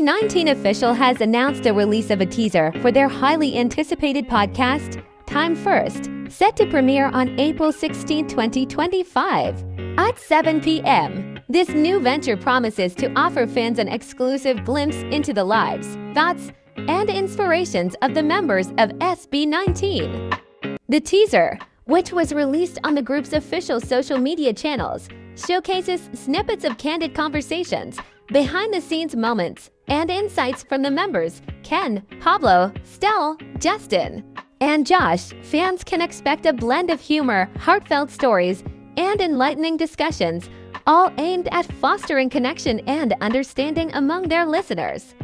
SB19 official has announced the release of a teaser for their highly anticipated podcast, Time First, set to premiere on April 16, 2025 at 7 p.m. This new venture promises to offer fans an exclusive glimpse into the lives, thoughts, and inspirations of the members of SB19. The teaser, which was released on the group's official social media channels, showcases snippets of candid conversations, behind-the-scenes moments, and insights from the members Ken, Pablo, Stell, Justin, and Josh. Fans can expect a blend of humor, heartfelt stories, and enlightening discussions, all aimed at fostering connection and understanding among their listeners.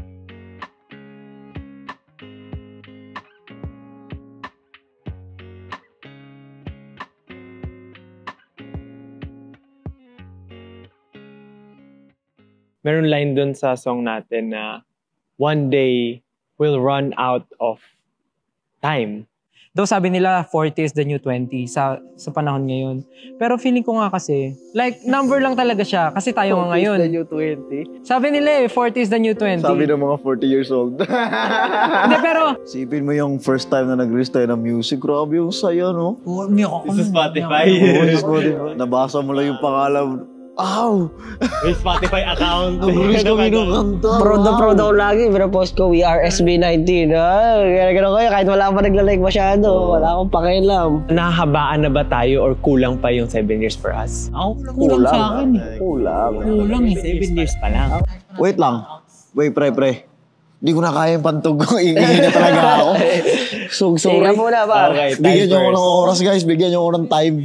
Meron line dun sa song natin na one day will run out of time. Daw sabi nila 40 is the new 20 sa panahon ngayon. Pero feeling ko nga kasi, like number lang talaga siya kasi tayo nga ngayon. 40 is the new 20. Sabi nila 40 is the new 20. Sabi ng mga 40 years old. Hindi pero... Sipin mo yung first time na nag-release tayo ng music. Grabe yung saya, no? Sa Spotify. Spotify. Nabasa mo lang yung pangalan. Ow! May Spotify account. Nag-release kami ng kanta. Proud ako lagi. Pero post ko, we are SB19. Ganun kayo, kahit wala pa nagla-like masyado. Wala akong pakialam. Nahahabaan na ba tayo or kulang pa yung 7 years for us? Ako, kulang sa akin. Kulang eh. 7 years pa lang. Wait lang. Wait, pre. Hindi ko na kaya yung pantog ko. Ingay na talaga ako. So, sorry. Sige muna, ba? Okay, Bigyan niyo ako ng oras, guys. Bigyan niyo ako ng time.